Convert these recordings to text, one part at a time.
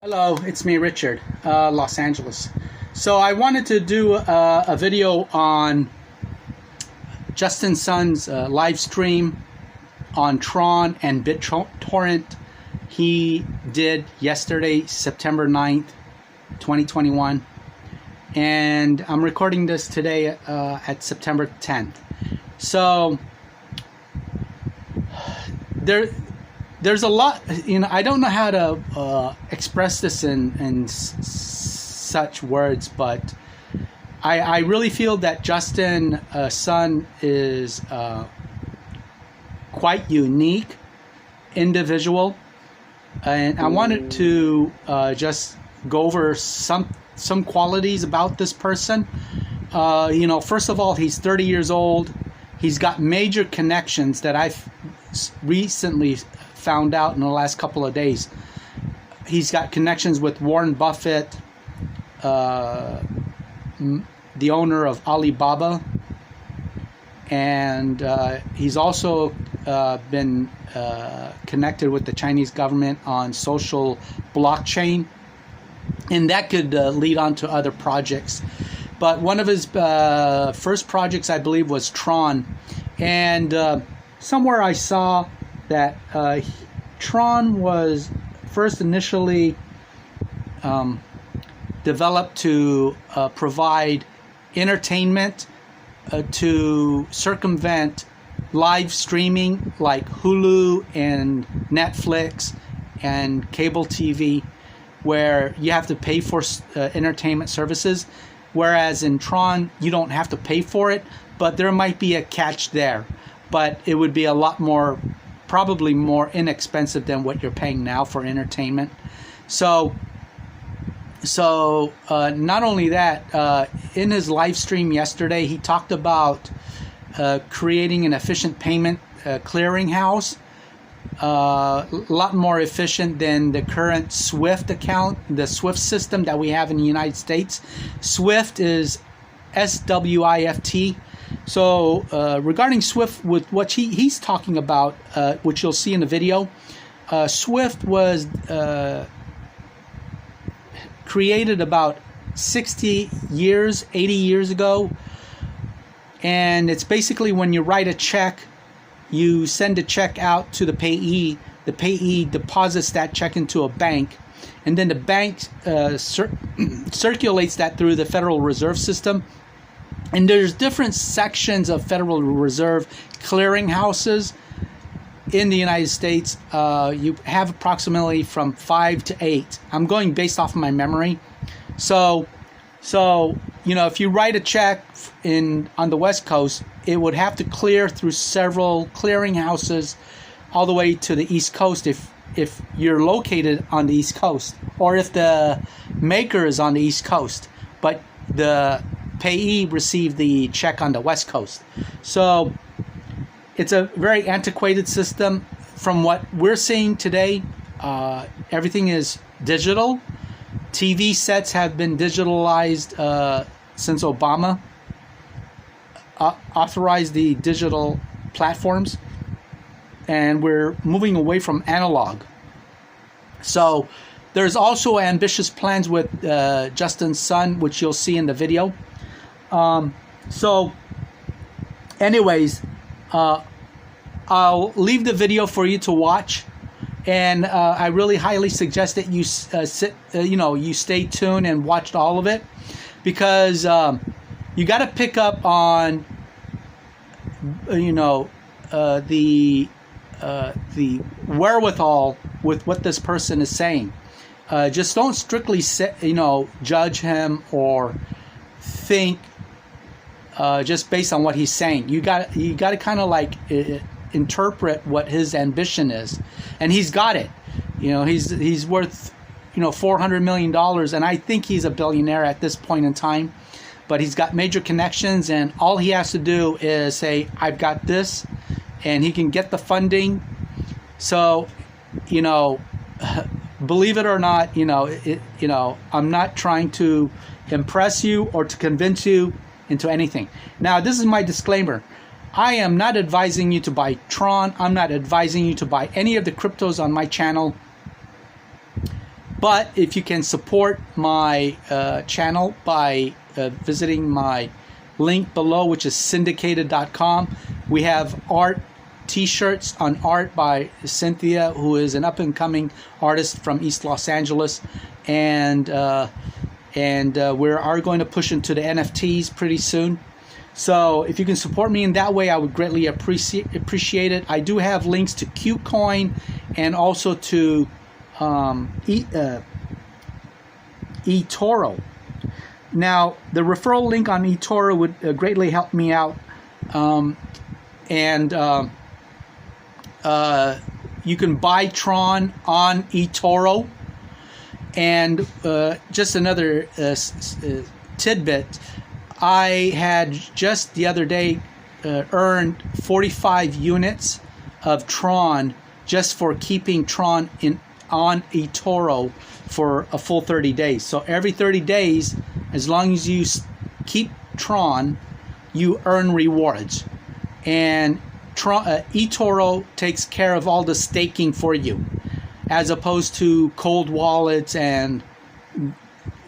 Hello, it's me, Richard, Los Angeles. So I wanted to do a video on Justin Sun's live stream on TRON and BitTorrent he did yesterday, September 9th, 2021. And I'm recording this today at September 10th. So there's a lot, I don't know how to express this in such words, but I really feel that Justin Sun is quite unique individual, and I wanted to just go over some qualities about this person. First of all, he's 30 years old. He's got major connections that I've recently found out in the last couple of days. He's got connections with Warren Buffett, the owner of Alibaba, and he's also been connected with the Chinese government on social blockchain, and that could lead on to other projects. But one of his first projects, I believe, was TRON, and somewhere I saw that TRON was first initially developed to provide entertainment to circumvent live streaming like Hulu and Netflix and cable TV, where you have to pay for entertainment services, whereas in TRON you don't have to pay for it, but there might be a catch there. But it would be a lot more, probably more inexpensive than what you're paying now for entertainment. So not only that, in his live stream yesterday, he talked about creating an efficient payment clearinghouse, a lot more efficient than the current SWIFT account, the SWIFT system that we have in the United States. SWIFT is SWIFT. So regarding SWIFT, with what he's talking about, which you'll see in the video, SWIFT was created about 60 years, 80 years ago. And it's basically when you write a check, you send a check out to the payee deposits that check into a bank, and then the bank circulates that through the Federal Reserve System. And there's different sections of Federal Reserve clearinghouses in the United States. You have approximately from 5 to 8. I'm going based off of my memory. So if you write a check on the West Coast, it would have to clear through several clearinghouses all the way to the East Coast if you're located on the East Coast, or if the maker is on the East Coast, but the payee received the check on the West Coast. So it's a very antiquated system. From what we're seeing today, everything is digital. TV sets have been digitalized since Obama authorized the digital platforms, and we're moving away from analog. So there's also ambitious plans with Justin Sun, which you'll see in the video. So anyways, I'll leave the video for you to watch, and I really highly suggest that you you stay tuned and watch all of it, because you got to pick up on the wherewithal with what this person is saying. Just don't strictly judge him or think just based on what he's saying. You got to kind of like interpret what his ambition is, and he's got it. He's worth $400 million, and I think he's a billionaire at this point in time. But he's got major connections, and all he has to do is say, "I've got this," and he can get the funding. So, believe it or not, I'm not trying to impress you or to convince you into anything. Now, this is my disclaimer. I am not advising you to buy TRON. I'm not advising you to buy any of the cryptos on my channel. But if you can support my channel by visiting my link below, which is syndicated.com, we have art t-shirts on art by Cynthia, who is an up-and-coming artist from East Los Angeles, and we are going to push into the NFTs pretty soon. So if you can support me in that way, I would greatly appreciate it. I do have links to Qcoin and also to eToro. Now, the referral link on eToro would greatly help me out, you can buy TRON on eToro. And just another tidbit, I had just the other day earned 45 units of TRON just for keeping TRON on eToro for a full 30 days. So every 30 days, as long as you keep TRON, you earn rewards. And eToro takes care of all the staking for you, as opposed to cold wallets and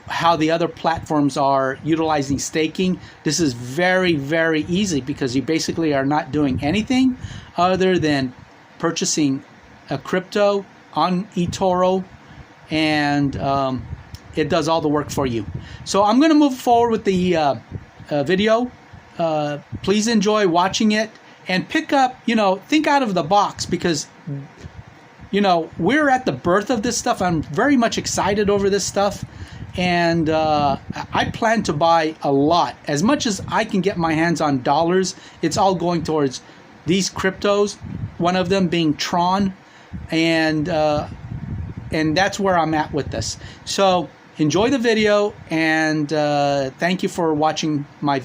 how the other platforms are utilizing staking. This is very, very easy because you basically are not doing anything other than purchasing a crypto on eToro, and it does all the work for you. So I'm going to move forward with the video. Please enjoy watching it and pick up, think out of the box, because we're at the birth of this stuff. I'm very much excited over this stuff, and I plan to buy a lot. As much as I can get my hands on dollars, it's all going towards these cryptos, one of them being TRON, and that's where I'm at with this. So enjoy the video, and thank you for watching my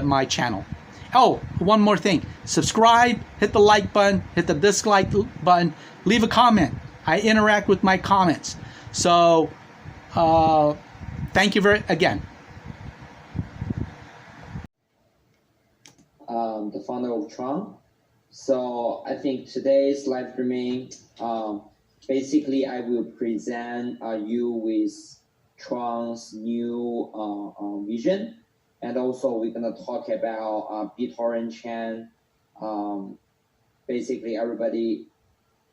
my channel. Oh, one more thing. Subscribe, hit the like button, hit the dislike button, leave a comment. I interact with my comments. So, thank you again. The founder of TRON. So I think today's live streaming, basically I will present you with TRON's new vision. And also we're gonna talk about BitTorrent chain. Basically everybody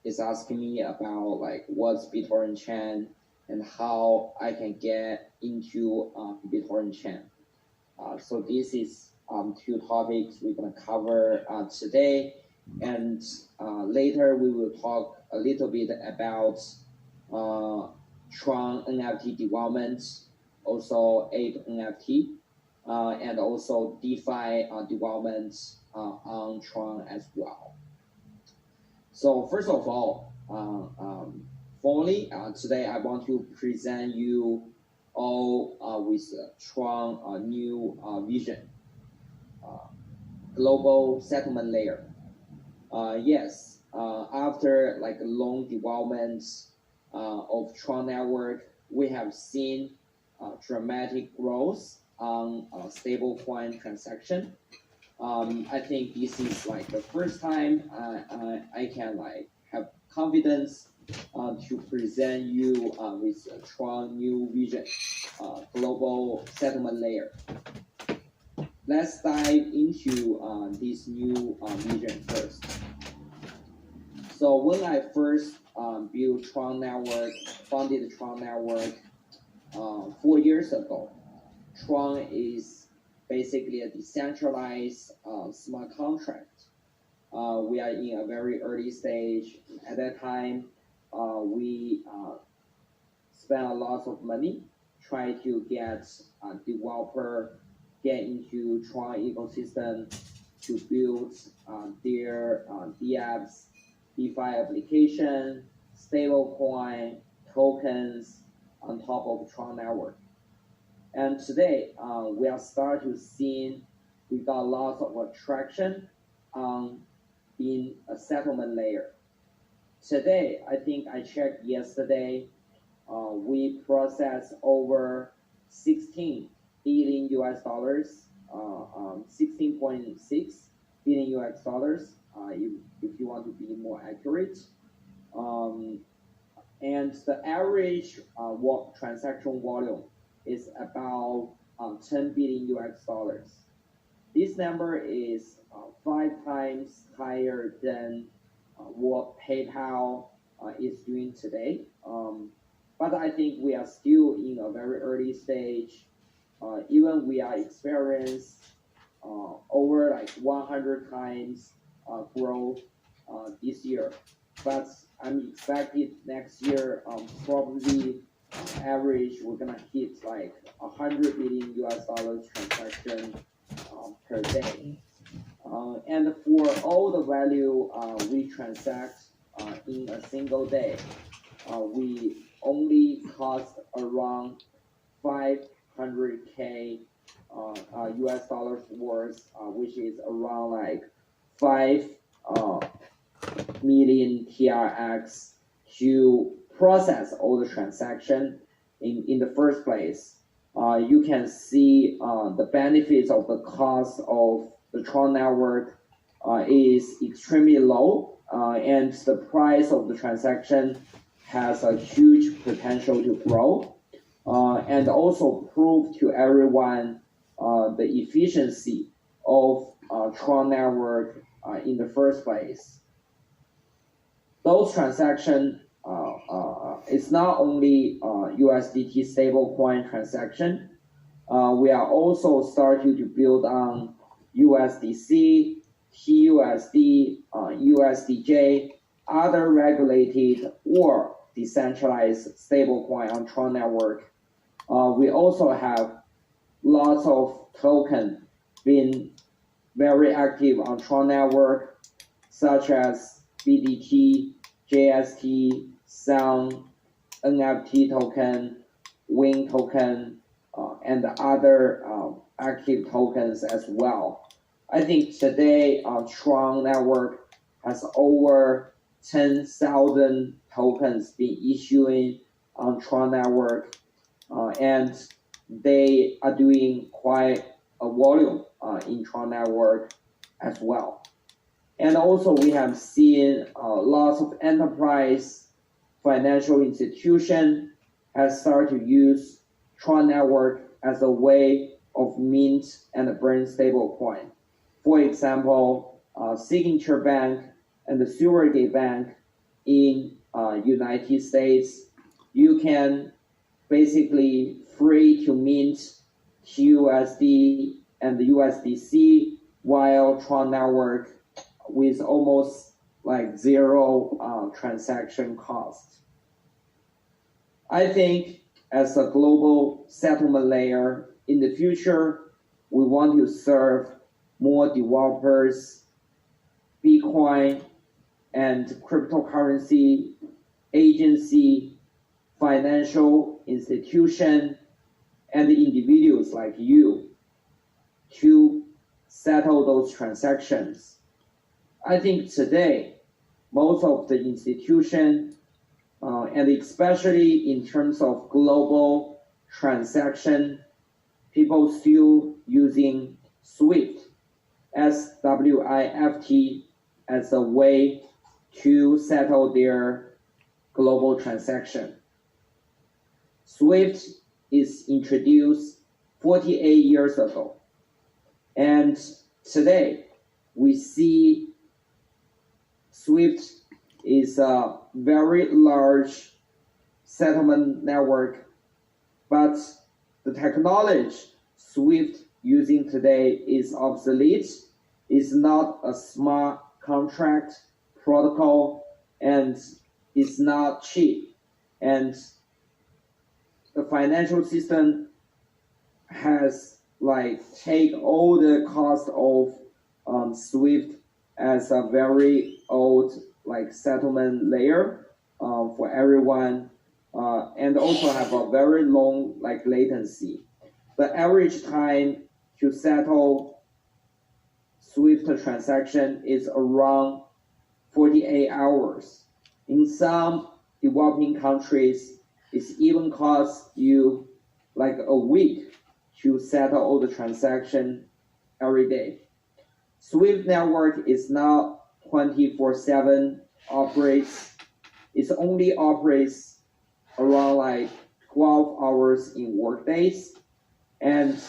is asking me about like what's BitTorrent chain and how I can get into BitTorrent chain. So this is two topics we're gonna cover today, and later we will talk a little bit about TRON NFT development, also Ape NFT, and also DeFi development on TRON as well. So first of all, formally, today I want to present you all with TRON new vision, global settlement layer. Yes, after like long development of TRON network, we have seen dramatic growth on stablecoin transaction. I think this is like the first time I can like have confidence to present you with TRON new vision, global settlement layer. Let's dive into this new vision first. So when I first built TRON network, founded TRON network 4 years ago, TRON is basically a decentralized smart contract. We are in a very early stage. At that time, we spent a lot of money trying to get a developer get into TRON ecosystem to build their Btfs, DeFi application, stablecoin, tokens on top of TRON network. And today, we are starting to see we got lots of attraction on being a settlement layer. Today, I think I checked yesterday, we processed over 16 billion US dollars, 16.6 billion US dollars, if you want to be more accurate. And the average transaction volume is about 10 billion US dollars. This number is 5 times higher than what PayPal is doing today. But I think we are still in a very early stage. Even we are experienced over like 100 times growth this year. But I'm expected next year probably average we're gonna hit like 100 billion US dollars transaction per day. And for all the value we transact in a single day, we only cost around 500K US dollars worth, which is around like 5 million TRX to process all the transaction in the first place. You can see the benefits of the cost of the TRON network is extremely low, and the price of the transaction has a huge potential to grow, and also prove to everyone the efficiency of TRON network in the first place. Those transactions it's not only USDT stablecoin transaction. We are also starting to build on USDC, TUSD, USDJ, other regulated or decentralized stablecoin on TRON network. We also have lots of tokens being very active on TRON network, such as BDT, JST, Sound, Nft token, Wing token, and other active tokens as well. I think today TRON network has over 10,000 tokens being issuing on TRON network, and they are doing quite a volume in TRON network as well. And also we have seen lots of enterprise financial institution has started to use TRON network as a way of mint and burn stablecoin. For example, Signature Bank and the Silvergate Bank in United States, you can basically free to mint USD and USDC while TRON network with almost like zero transaction cost. I think as a global settlement layer in the future, we want to serve more developers, Bitcoin and cryptocurrency agency, financial institution, and individuals like you to settle those transactions. I think today, most of the institutions, and especially in terms of global transaction, people still using SWIFT, SWIFT, as a way to settle their global transaction. SWIFT is introduced 48 years ago, and today we see SWIFT is a very large settlement network, but the technology SWIFT using today is obsolete, is not a smart contract protocol, and it's not cheap. And the financial system has like take all the cost of SWIFT as a very old like settlement layer for everyone, and also have a very long like latency. The average time to settle SWIFT transaction is around 48 hours. In some developing countries, it's even cost you like a week to settle all the transaction every day. SWIFT network is not 24/7 operates. it only operates around like 12 hours in workdays. And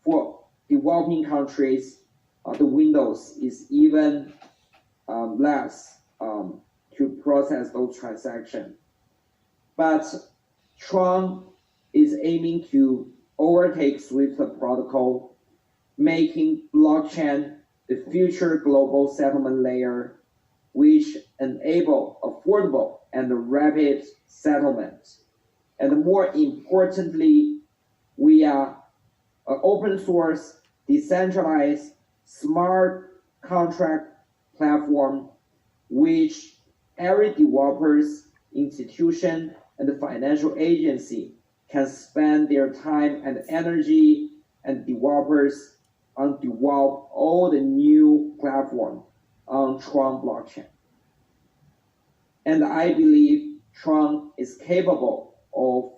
for developing countries, the windows is even less to process those transactions. But TRON is aiming to overtake SWIFT protocol, making blockchain the future global settlement layer, which enable affordable and rapid settlement. And more importantly, we are an open source, decentralized, smart contract platform, which every developers, institution, and financial agency can spend their time and energy and developers on develop all the new platform on TRON blockchain. And I believe TRON is capable of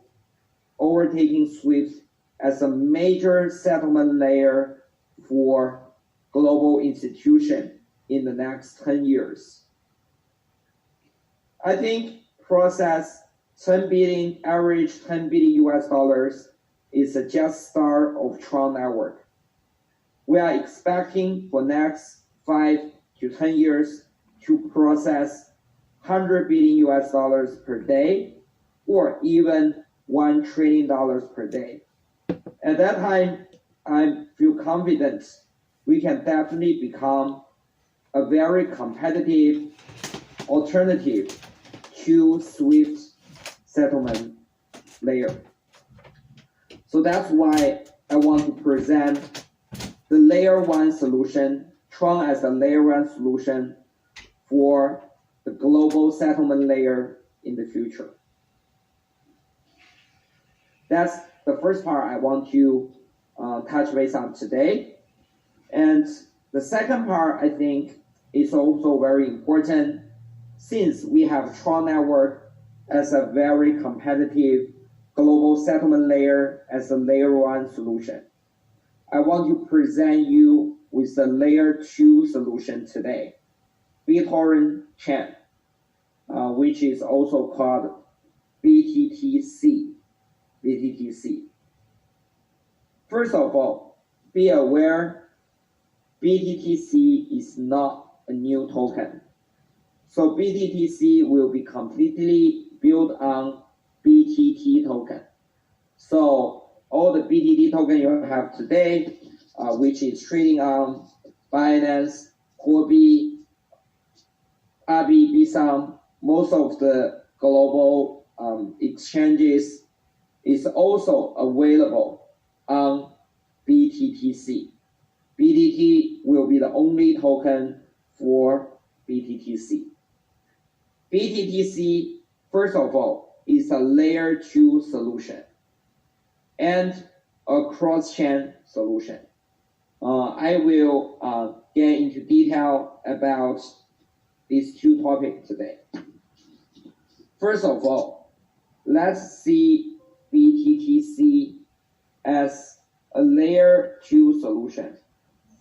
overtaking SWIFT as a major settlement layer for global institution in the next 10 years. I think process 10 billion, average 10 billion US dollars is a just start of TRON network. We are expecting for next 5 to 10 years to process 100 billion US dollars per day, or even $1 trillion per day. At that time, I feel confident we can definitely become a very competitive alternative to SWIFT settlement layer. So that's why I want to present the layer 1 solution, TRON as a layer 1 solution for the global settlement layer in the future. That's the first part I want to touch base on today. And the second part, I think, is also very important, since we have TRON network as a very competitive global settlement layer as a layer 1 solution. I want to present you with the layer 2 solution today, BitTorrent chain, which is also called BTTC. First of all, be aware BTTC is not a new token. So BTTC will be completely built on BTT token. So all the BTT token you have today, which is trading on Binance, Huobi, Abi, Bsum, most of the global exchanges is also available on BTTC. BTT will be the only token for BTTC. BTTC, first of all, is a layer 2 solution and a cross-chain solution. I will get into detail about these two topics today. First of all, let's see BTTC as a layer 2 solution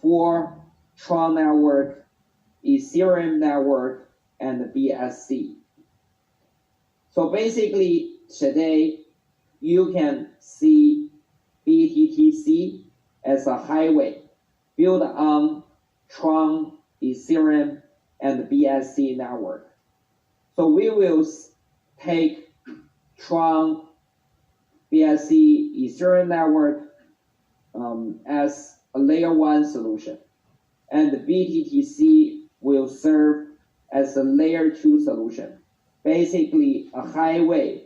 for TRON network, Ethereum network, and the BSC. So basically, today, you can see BTTC as a highway built on TRON, Ethereum, and the BSC network. So we will take TRON, BSC, Ethereum network as a layer 1 solution. And the BTTC will serve as a layer 2 solution. Basically, a highway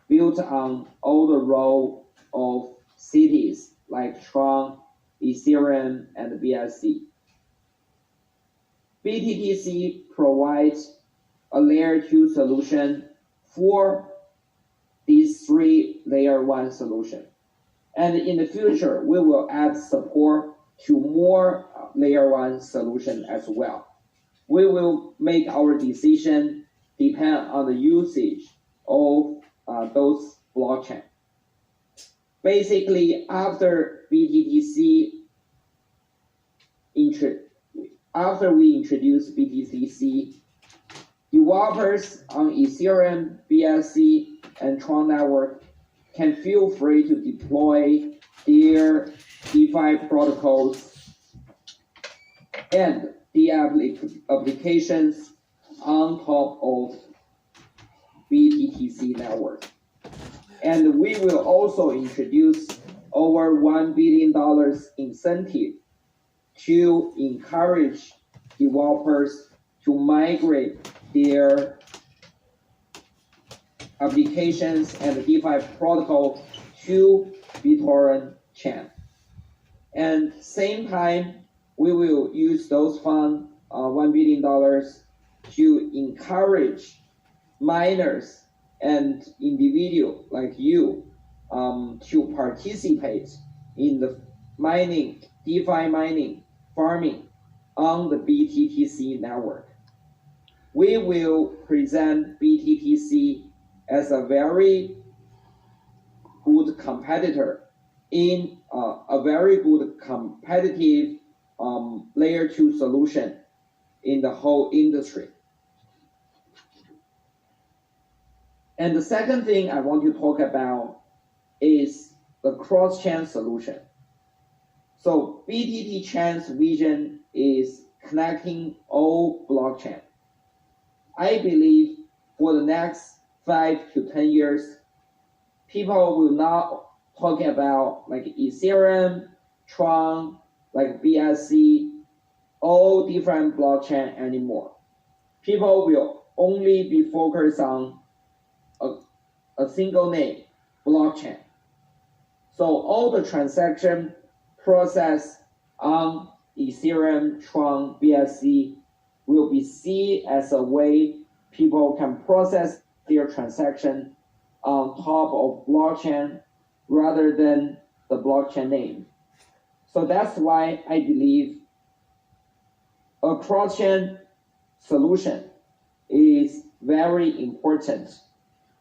built on all the row of cities like TRON, Ethereum, and the BSC. BTTC provides a layer 2 solution for these 3 layer 1 solutions. And in the future, we will add support to more layer 1 solution as well. We will make our decision depend on the usage of those blockchain. Basically, after BTTC, after we introduce BTTC, Developers on Ethereum, BSC, and Tron network can feel free to deploy their DeFi protocols and the applications on top of Btfs network. And we will also introduce over $1 billion incentive to encourage developers to migrate their applications and DeFi protocol to BitTorrent chain. And same time, we will use those funds, $1 billion, to encourage miners and individuals like you to participate in the mining, DeFi mining, farming on the Btfs network. We will present Btfs as a very good competitor in a very good competitive layer 2 solution in the whole industry. And the second thing I want to talk about is the cross-chain solution. So BTT Chain's vision is connecting all blockchain. I believe for the next 5 to 10 years, people will not talk about like Ethereum, TRON, like BSC, all different blockchain anymore. People will only be focused on a single name, blockchain. So all the transaction process on Ethereum, TRON, BSC will be seen as a way people can process their transaction on top of blockchain rather than the blockchain name. So that's why I believe a cross-chain solution is very important.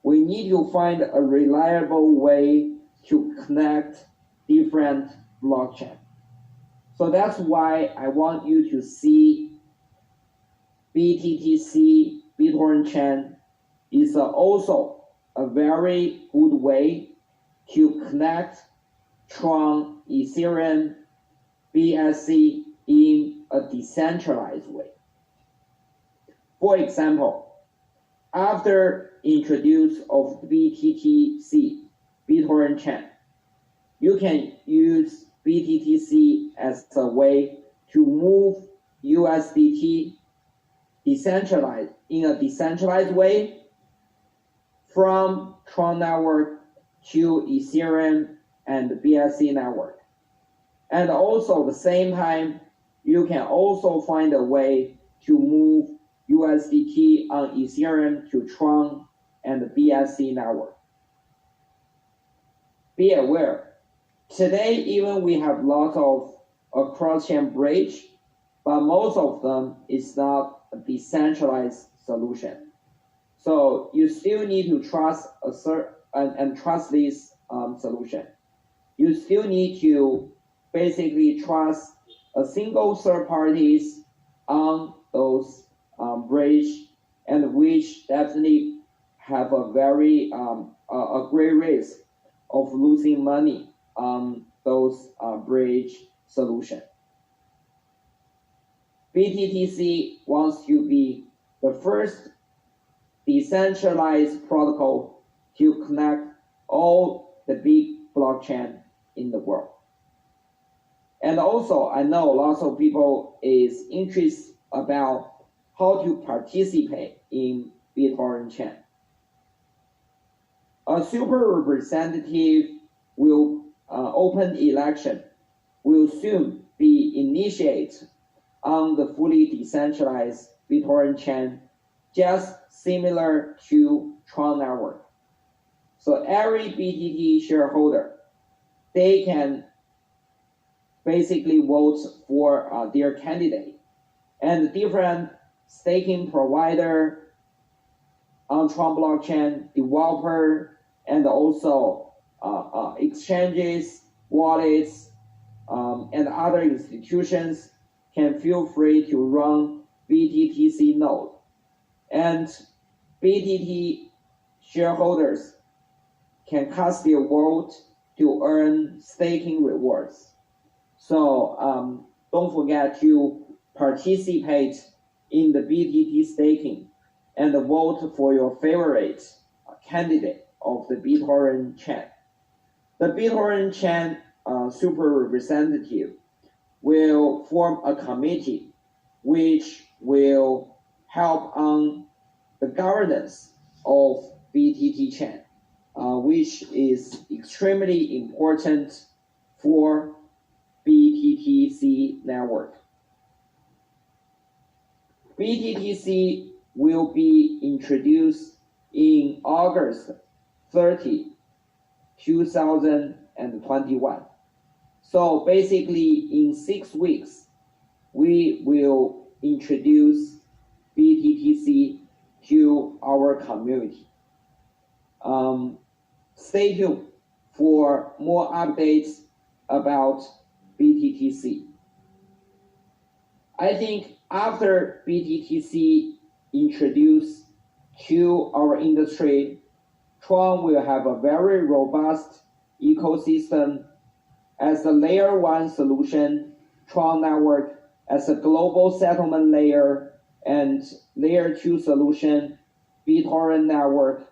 We need to find a reliable way to connect different blockchain. So that's why I want you to see BTTC, BitTorrent chain is also a very good way to connect TRON, Ethereum, BSC in a decentralized way. For example, after introduce of BTTC, BitTorrent chain, you can use BTTC as a way to move USDT decentralized in a decentralized way from TRON network to Ethereum and BSC network. And also at the same time, you can also find a way to move USDT on Ethereum to TRON and BSC network. Be aware, today even we have lots of a cross-chain bridge, but most of them is not a decentralized solution. So you still need to trust and trust this solution. You still need to basically trust a single third parties on those bridge, and which definitely have a very a great risk of losing money on those bridge solution. BTTC wants to be the first decentralized protocol to connect all the big blockchain in the world. And also, I know lots of people is interested about how to participate in BitTorrent chain. A super representative will open election will soon be initiated on the fully decentralized BitTorrent chain, just similar to TRON network. So every BTT shareholder, they can basically vote for their candidate, and different staking provider on TRON blockchain, developer, and also exchanges, wallets, and other institutions can feel free to run BTTC node. and BTT shareholders can cast their vote to earn staking rewards. So don't forget to participate in the BTT staking and vote for your favorite candidate of the BitTorrent chain. The BitTorrent chain super representative will form a committee which will help on the governance of BTT chain, which is extremely important for BTTC network. BTTC will be introduced in August 30, 2021. So basically in 6 weeks, we will introduce BTTC to our community. Stay tuned for more updates about BTTC. I think after BTTC introduced to our industry, TRON will have a very robust ecosystem as the layer 1 solution, TRON network as a global settlement layer, and layer 2 solution, BitTorrent network,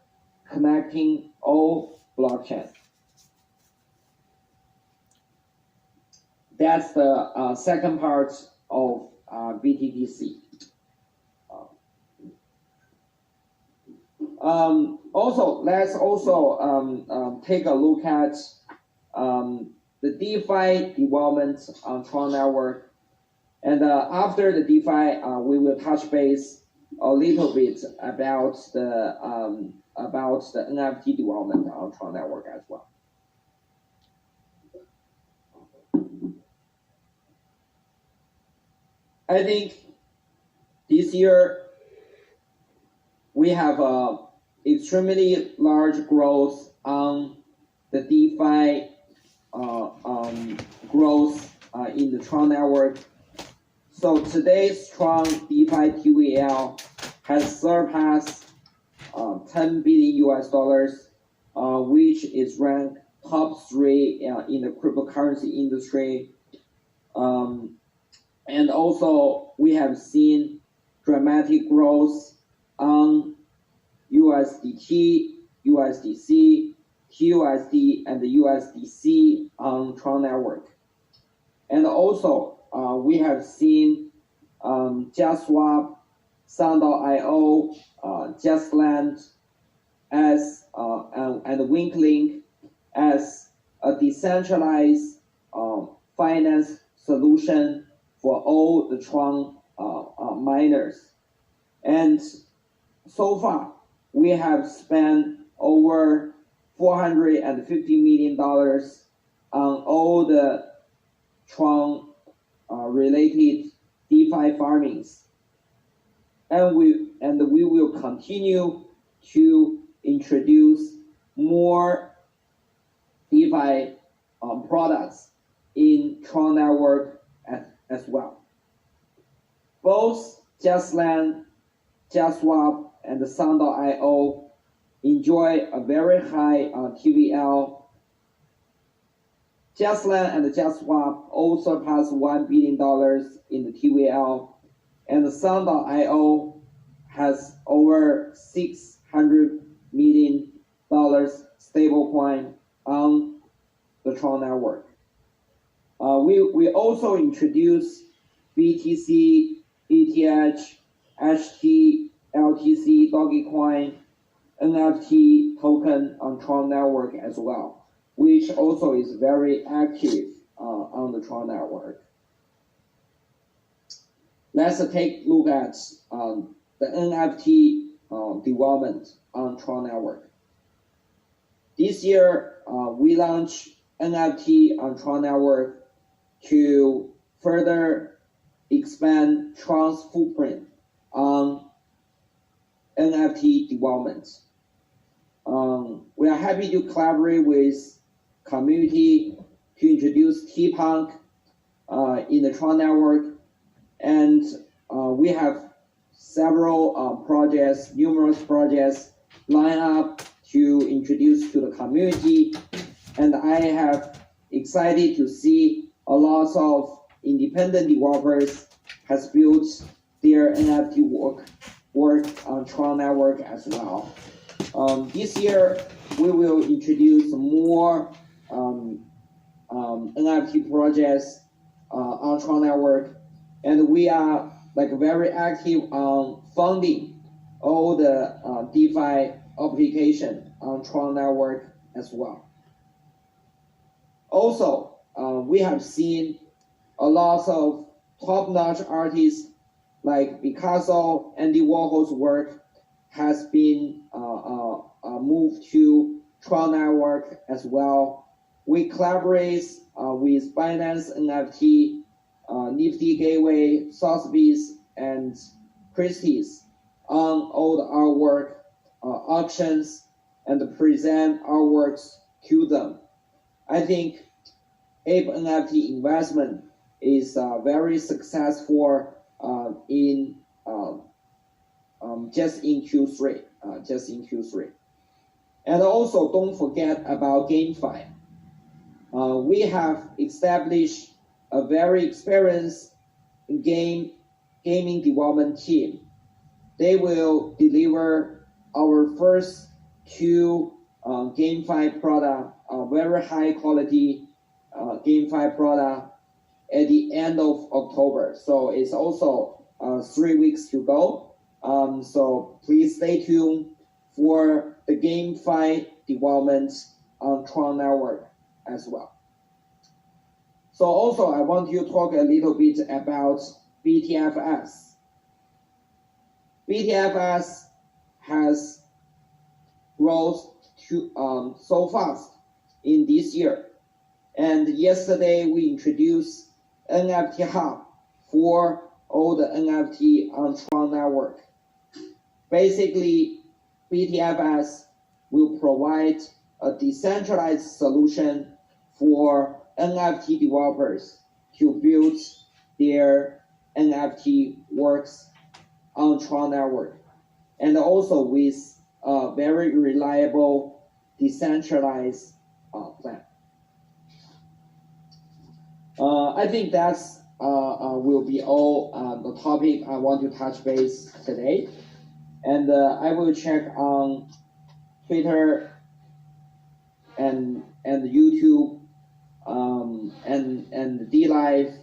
connecting all blockchains. That's the second part of BTTC. Also, let's also take a look at the DeFi development on TRON network. And after the DeFi, we will touch base a little bit about the NFT development on TRON network as well. I think this year we have extremely large growth on the DeFi growth in the TRON network. So today's TRON DeFi TVL has surpassed $10 billion US, which is ranked top 3 in the cryptocurrency industry. And also we have seen dramatic growth on USDT, USDC, TUSD, and the USDC on TRON network. And also we have seen JustSwap, Sun.io, JustLand as and Winklink as a decentralized finance solution for all the TRON miners. And so far, we have spent over $450 million on all the TRON related DeFi farmings. And we will continue to introduce more DeFi products in TRON network as well. Both JustLand, JustSwap, and Sun.io enjoy a very high TVL. JustLand and JustSwap all surpass $1 billion in the TVL, and Sun.io has over $600 million stablecoin on the TRON network. We also introduced BTC, ETH, HT, LTC, Dogecoin, NFT token on TRON network as well, which also is very active on the TRON network. Let's take a look at the NFT development on TRON network. This year, we launched NFT on TRON network to further expand TRON's footprint on NFT development. We are happy to collaborate with community to introduce T-Punk in the TRON network, and we have several projects, numerous projects line up to introduce to the community, and I have excited to see a lot of independent developers has built their NFT work on TRON network as well. This year we will introduce more NFT projects on TRON network, and we are very active on funding all the DeFi application on TRON network as well. Also, we have seen a lot of top-notch artists like Picasso, Andy Warhol's work has been moved to TRON network as well. We collaborate with Binance NFT, Nft Gateway, Sotheby's, and Christie's on all the artwork auctions and present artworks to them. I think Ape NFT investment is very successful in just in Q3, And also don't forget about GameFi. We have established a very experienced gaming development team. They will deliver our first two GameFi product, very high quality GameFi product at the end of October. So it's also 3 weeks to go. So please stay tuned for the GameFi development on TRON network as well. So also I want to talk a little bit about Btfs. Btfs has grown so fast in this year. And yesterday we introduced NFT Hub for all the NFT on TRON network. Basically, Btfs will provide a decentralized solution for NFT developers to build their NFT works on TRON network, and also with a very reliable decentralized plan. I think that's will be all the topic I want to touch base today, and I will check on Twitter and YouTube and DLive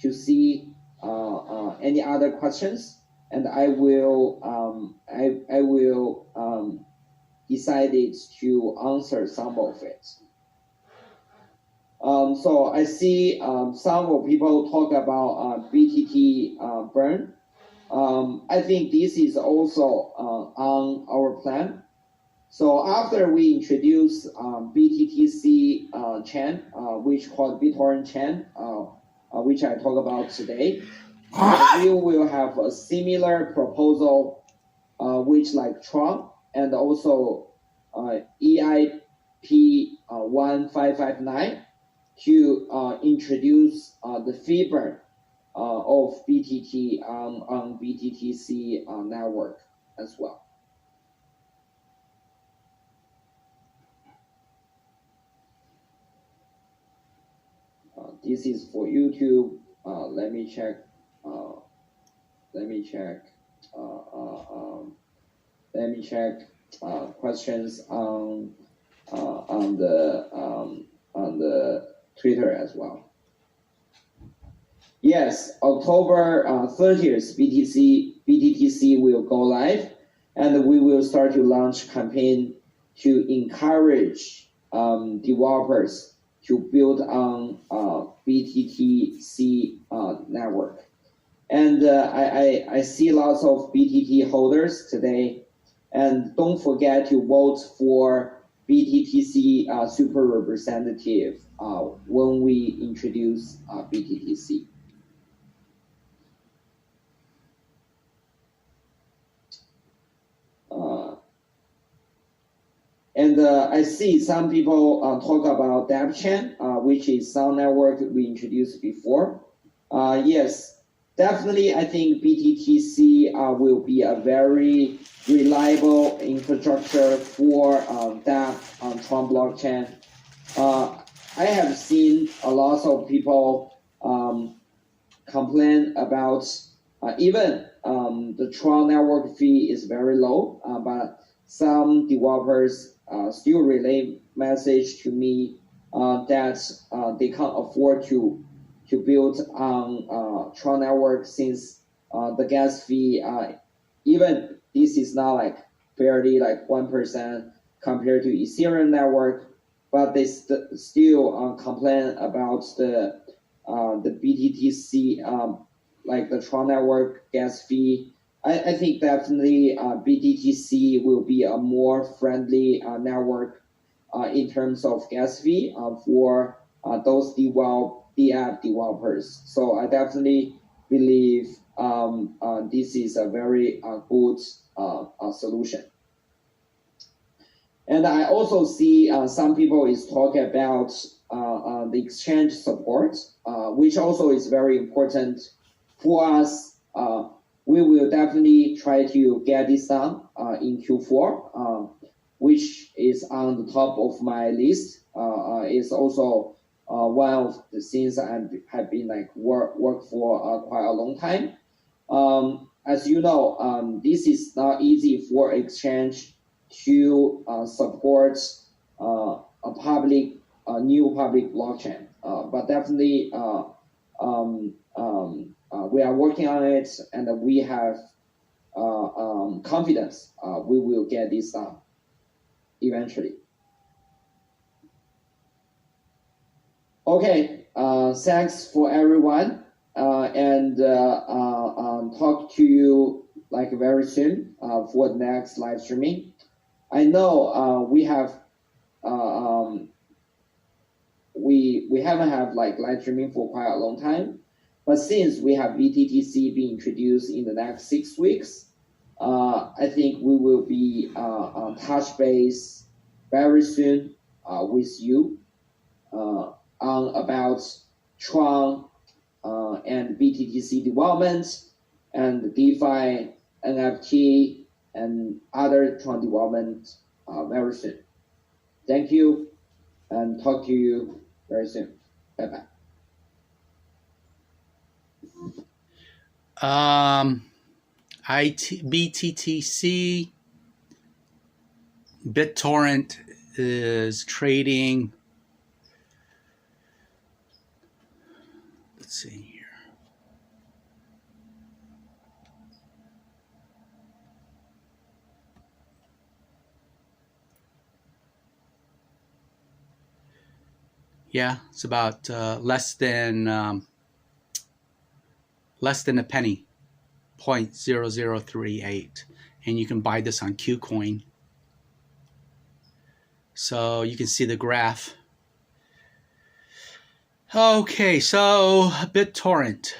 to see any other questions, and I will decided to answer some of it. So I see some of people talk about BTT burn. I think this is also on our plan. So after we introduce BTTC chain, which called BitTorrent chain, which I talk about today, we will have a similar proposal, which like TRON and also EIP 1559 to introduce the fee burn of BTT on BTTC network as well. This is for YouTube. Let me check. Questions on the Twitter as well. Yes, October 30th, BTTC will go live, and we will start to launch campaign to encourage developers to build on BTTC network. And I see lots of BTT holders today, and don't forget to vote for BTTC super representative when we introduce BTTC. And I see some people talk about DApp chain, which is some network we introduced before. Yes, definitely, I think BTTC will be a very reliable infrastructure for that Tron blockchain. I have seen a lot of people complain about even the Tron network fee is very low, but some developers still relay message to me that they can't afford to build on Tron network since the gas fee, even this is not like barely like 1% compared to Ethereum network, but they still complain about the BTTC, like the Tron network gas fee. I think definitely BTTC will be a more friendly network in terms of gas fee for those DApp developers. So I definitely believe this is a very good solution. And I also see some people is talking about the exchange support, which also is very important for us. We will definitely try to get this done in Q4, which is on the top of my list. It's also one of the things I have been like work for quite a long time. As you know, this is not easy for exchange to support a new public blockchain, but definitely we are working on it, and we have confidence we will get this done eventually. Okay, thanks for everyone, and talk to you like very soon for the next live streaming. I know we haven't had like live streaming for quite a long time, but since we have BTTC being introduced in the next 6 weeks, I think we will be on touch base very soon with you on about Tron and BTTC development and DeFi, NFT, and other Tron development very soon. Thank you, and talk to you very soon. Bye-bye. BTTC, BitTorrent is trading. Let's see here. Yeah, it's about less than a penny, 0.0038, and you can buy this on KuCoin. So you can see the graph. Okay, so BitTorrent.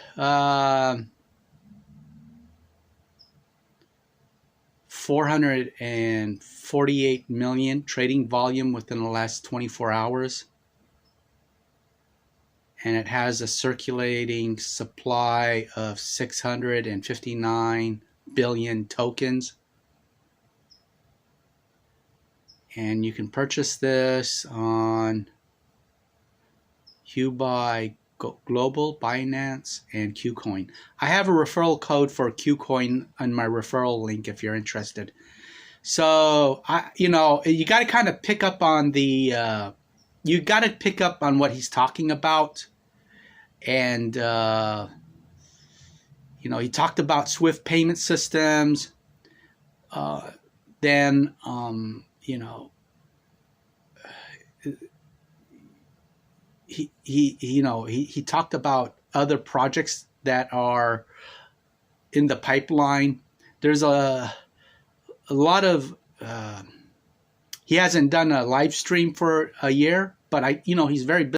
448 million trading volume within the last 24 hours. And it has a circulating supply of 659 billion tokens. And you can purchase this on Huobi Global, Binance, and KuCoin. I have a referral code for KuCoin on my referral link if you're interested. So you got to kind of pick up on what he's talking about, and he talked about Swift payment systems. Then he talked about other projects that are in the pipeline. There's a lot of he hasn't done a live stream for a year, but he's very busy.